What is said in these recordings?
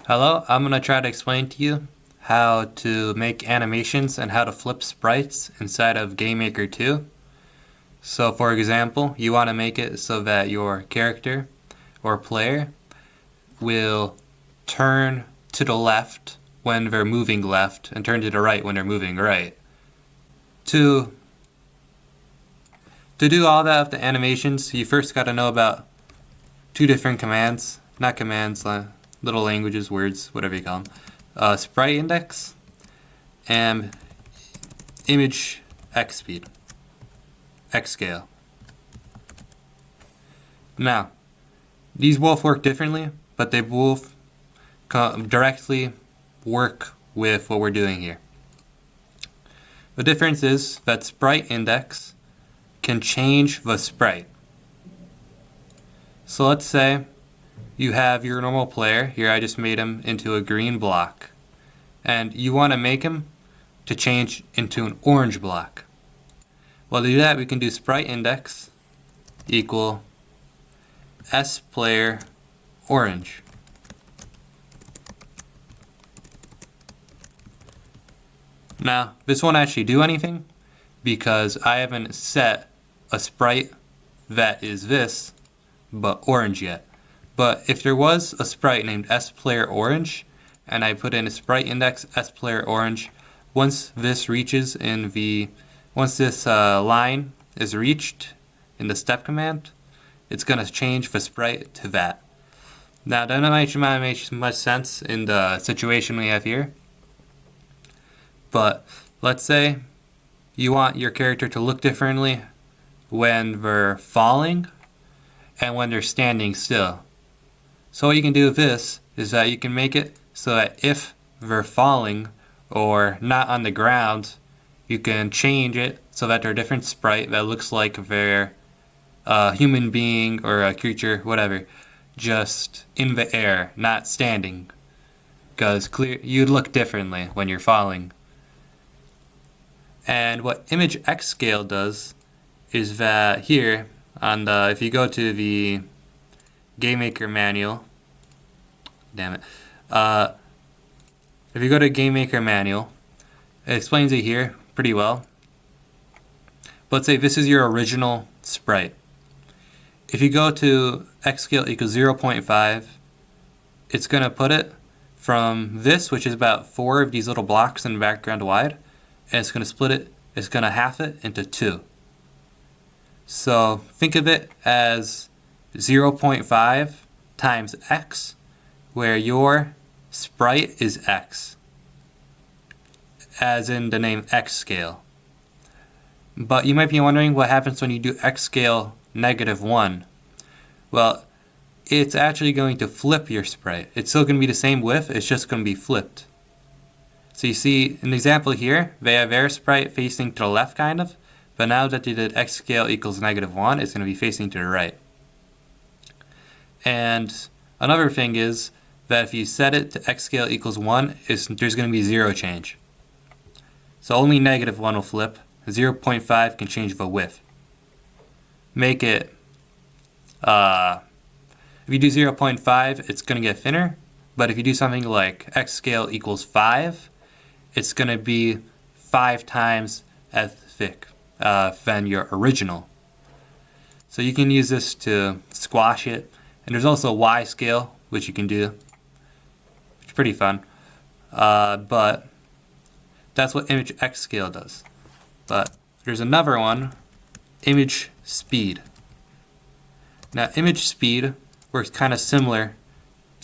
Hello, I'm going to try to explain to you how to make animations and how to flip sprites inside of Gamemaker 2. So for example, you want to make it so that your character or player will turn to the left when they're moving left and turn to the right when they're moving right. To do all that with the animations, you first got to know about two different commands, not commands, little languages, words, whatever you call them. Sprite index and image x speed, x scale. Now, these both work differently, but they both directly work with what we're doing here. The difference is that sprite index can change the sprite. So let's say you have your normal player. Here I just made him into a green block. And you want to make him to change into an orange block. Well, to do that, we can do sprite index equal sPlayer orange. Now, this won't actually do anything because I haven't set a sprite that is this, but orange yet. But if there was a sprite named sPlayer orange, and I put in a sprite index sPlayer orange, once this line is reached in the step command, it's going to change the sprite to that. Now, that might not make much sense in the situation we have here, but let's say you want your character to look differently when they're falling and when they're standing still. So what you can do with this is that you can make it so that if they're falling or not on the ground, you can change it so that they're a different sprite that looks like they're a human being or a creature, whatever, just in the air, not standing. Because you'd look differently when you're falling. And what image x scale does is that here, if you go to the Gamemaker manual, if you go to Gamemaker manual, it explains it here pretty well. But let's say this is your original sprite. If you go to x scale equals 0.5, it's going to put it from this, which is about 4 of these little blocks in the background wide, and it's going to split it, it's going to half it into 2. So think of it as 0.5 times x, where your sprite is x, as in the name x scale. But you might be wondering what happens when you do x scale -1. Well, it's actually going to flip your sprite. It's still going to be the same width, it's just going to be flipped. So you see, in the example here, they have their sprite facing to the left kind of, but now that they did x scale equals -1, it's going to be facing to the right. And another thing is that if you set it to x scale equals 1, there's going to be 0 change. So only -1 will flip. 0.5 can change the width. Make it, if you do 0.5, it's going to get thinner. But if you do something like x scale equals 5, it's going to be 5 times as thick than your original. So you can use this to squash it. And there's also y scale, which you can do, which is pretty fun. But that's what image x scale does. But there's another one, image speed. Now image speed works kind of similar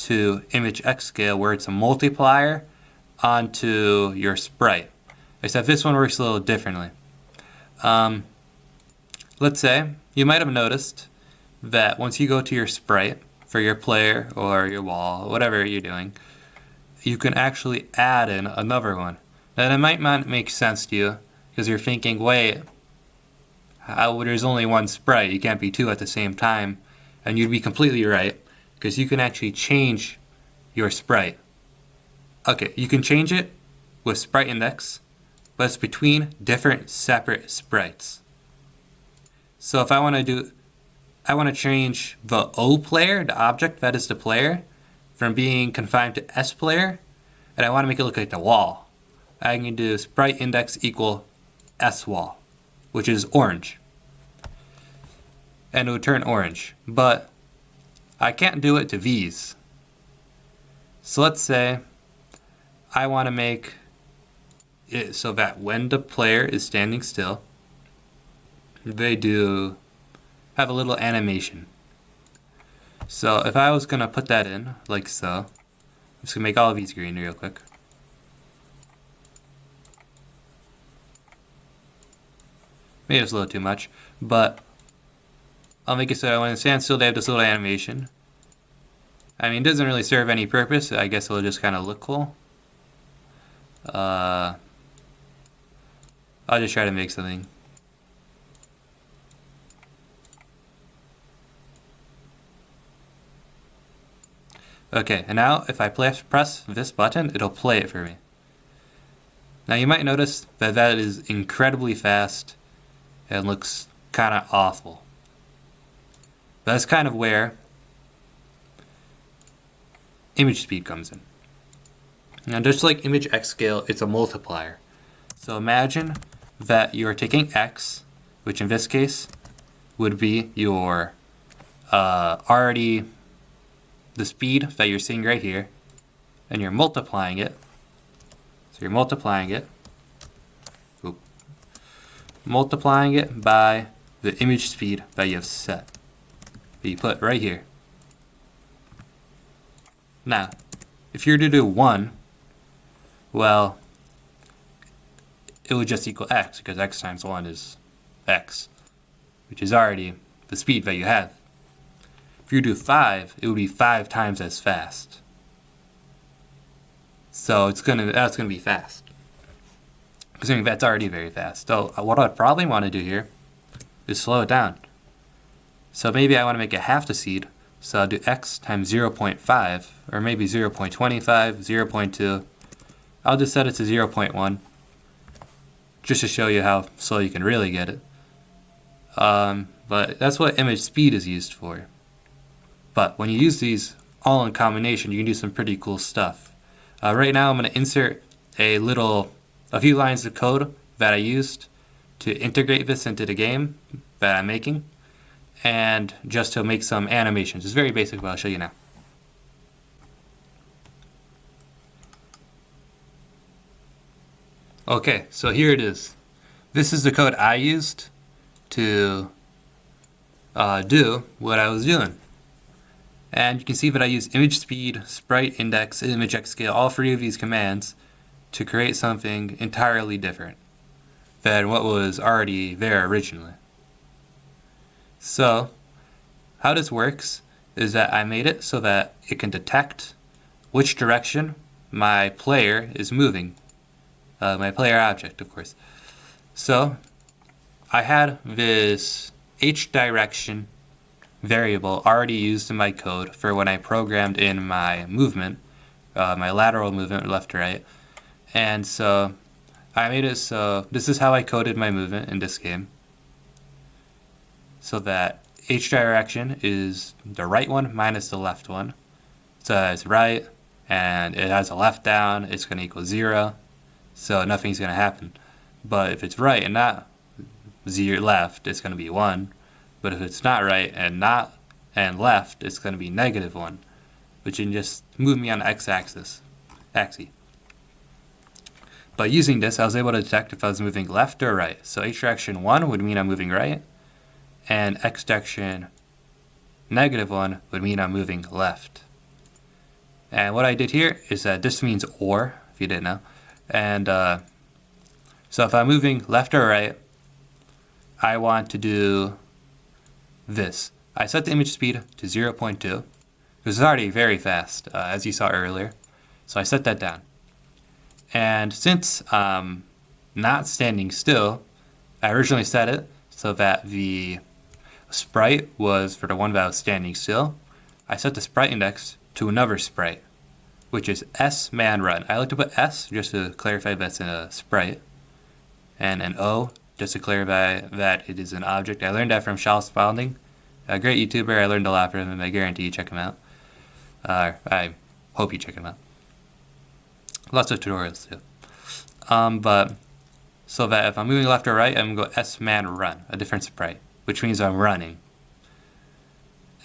to image x scale, where it's a multiplier onto your sprite, except this one works a little differently. Let's say you might have noticed that once you go to your sprite for your player or your wall, whatever you're doing, you can actually add in another one. Now that might not make sense to you because you're thinking, wait, there's only one sprite, you can't be two at the same time. And you'd be completely right, because you can actually change your sprite. Okay, you can change it with sprite index, but it's between different separate sprites. So if I want to change the O player, the object that is the player, from being confined to S player, and I want to make it look like the wall. I can do sprite index equal S wall, which is orange. And it would turn orange, but I can't do it to V's. So let's say I want to make it so that when the player is standing still, they do have a little animation. So if I was going to put that in, like so, I'm just going to make all of these green real quick. Maybe it's a little too much, but I'll make it so when it stands still, they have this little animation. I mean, it doesn't really serve any purpose. I guess it'll just kind of look cool. I'll just try to make something. Okay, and now if I press this button, it'll play it for me. Now you might notice that that is incredibly fast and looks kind of awful. That's kind of where image speed comes in. Now just like image X scale, it's a multiplier. So imagine that you're taking X, which in this case would be your already the speed that you're seeing right here, and you're multiplying it. So you're multiplying it. Multiplying it by the image speed that you have set. That you put right here. Now, if you're to do 1, well, it would just equal x, because x times 1 is x, which is already the speed that you have. If you do 5, it would be 5 times as fast. So that's gonna be fast. Assuming that's already very fast. So what I'd probably want to do here is slow it down. So maybe I want to make it half the speed. So I'll do x times 0.5, or maybe 0.25, 0.2. I'll just set it to 0.1, just to show you how slow you can really get it. But that's what image speed is used for. But when you use these all in combination, you can do some pretty cool stuff. Right now I'm going to insert a few lines of code that I used to integrate this into the game that I'm making, and just to make some animations. It's very basic, but I'll show you now. Okay, so here it is. This is the code I used to do what I was doing. And you can see that I use image speed, sprite index, image X scale, all 3 of these commands to create something entirely different than what was already there originally. So how this works is that I made it so that it can detect which direction my player is moving. My player object, of course. So I had this H direction variable already used in my code for when I programmed in my movement, my lateral movement left to right. And so I made it so this is how I coded my movement in this game. So that H direction is the right one minus the left one. So it's right and it has a left down, it's going to equal 0. So nothing's going to happen. But if it's right and not 0 left, it's going to be 1. But if it's not right and left, it's going to be -1, which can just move me on the x-axis. But using this, I was able to detect if I was moving left or right. So H direction 1 would mean I'm moving right, and X direction -1 would mean I'm moving left. And what I did here is that this means or, if you didn't know. And so if I'm moving left or right, I want to do this. I set the image speed to 0.2. This is already very fast, as you saw earlier. So I set that down. And since I'm not standing still, I originally set it so that the sprite was for the one that was standing still. I set the sprite index to another sprite, which is S man run. I like to put S just to clarify that's a sprite, and an O just to clarify that it is an object. I learned that from Shal Spalding, a great YouTuber. I learned a lot from him. I guarantee you check him out. I Hope you check them out. Lots of tutorials too. But so that if I'm moving left or right, I'm going to go S-man run, a different sprite, which means I'm running.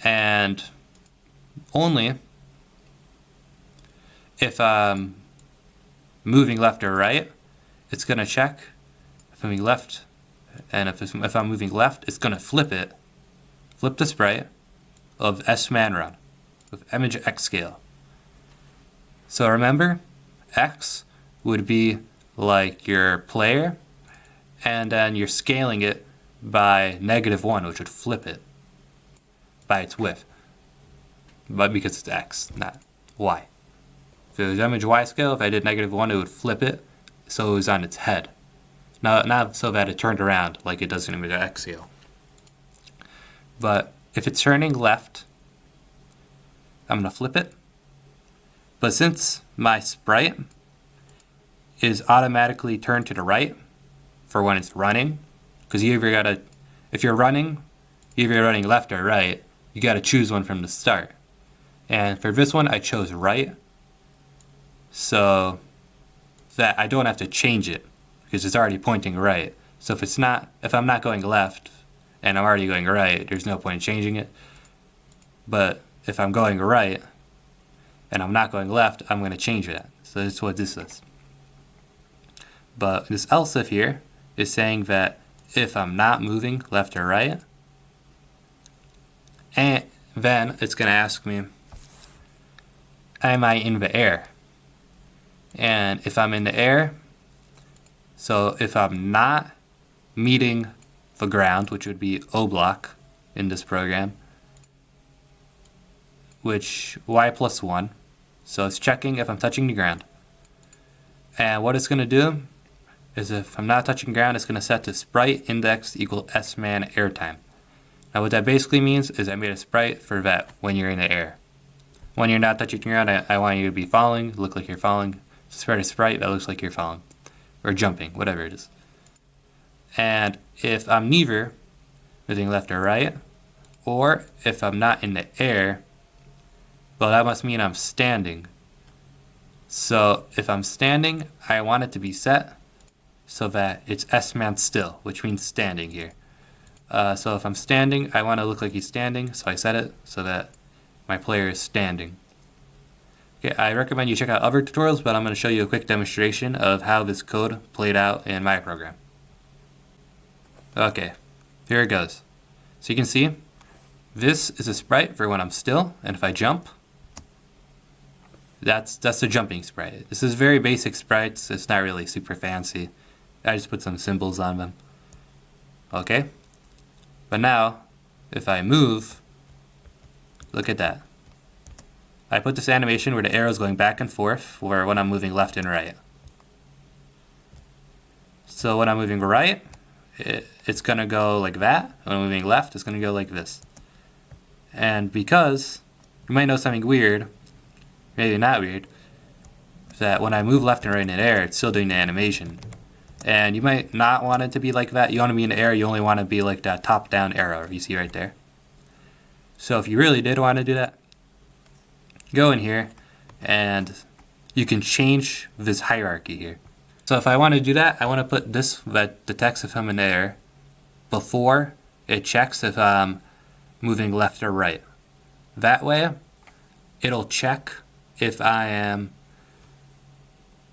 And only if I'm moving left or right, it's going to check if I'm moving left, and if I'm moving left, it's going to flip the sprite of S-man run with image X scale. So remember, X would be like your player, and then you're scaling it by -1, which would flip it by its width, but because it's X, not Y. If it was image Y scale, if I did -1, it would flip it so it was on its head. Not so that it turned around like it does in image X scale. But if it's turning left, I'm going to flip it. But since my sprite is automatically turned to the right for when it's running, because if you're running left or right, you got to choose one from the start. And for this one, I chose right, so that I don't have to change it because it's already pointing right. So if I'm not going left and I'm already going right, there's no point in changing it. But if I'm going right and I'm not going left, I'm going to change that. So that's what this is. But this else if here is saying that if I'm not moving left or right, and then it's going to ask me, am I in the air? And if I'm in the air, so if I'm not meeting the ground, which would be O block in this program, which Y plus 1, so it's checking if I'm touching the ground. And what it's going to do is if I'm not touching ground, it's going to set to sprite index equal S-man airtime. Now what that basically means is I made a sprite for that when you're in the air. When you're not touching the ground, I want you to be falling, look like you're falling. So spread a sprite that looks like you're falling. Or jumping, whatever it is. And if I'm neither moving left or right, or if I'm not in the air, well, that must mean I'm standing. So if I'm standing, I want it to be set so that it's S-man still, which means standing here. So if I'm standing, I want to look like he's standing, so I set it so that my player is standing. Okay, I recommend you check out other tutorials, but I'm going to show you a quick demonstration of how this code played out in my program. Okay, here it goes. So you can see, this is a sprite for when I'm still, and if I jump, that's the jumping sprite. This is very basic sprites, it's not really super fancy. I just put some symbols on them. Okay, but now, if I move, look at that. I put this animation where the arrow is going back and forth or when I'm moving left and right. So when I'm moving right, it's going to go like that. When I'm moving left, it's going to go like this. And because you might know something weird, maybe not weird, that when I move left and right in the air, it's still doing the animation. And you might not want it to be like that. You want to be in the air, you only want to be like that top-down arrow you see right there. So if you really did want to do that, go in here and you can change this hierarchy here. So if I want to do that, I want to put the text if I'm in the air before it checks if I'm moving left or right. That way, it'll check if I am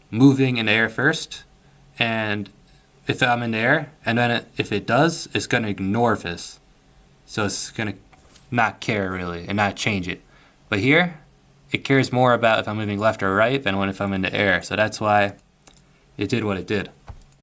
moving in the air first, and if I'm in the air, and then if it does, it's going to ignore this. So it's going to not care really and not change it. But here, it cares more about if I'm moving left or right than if I'm in the air. So that's why it did what it did.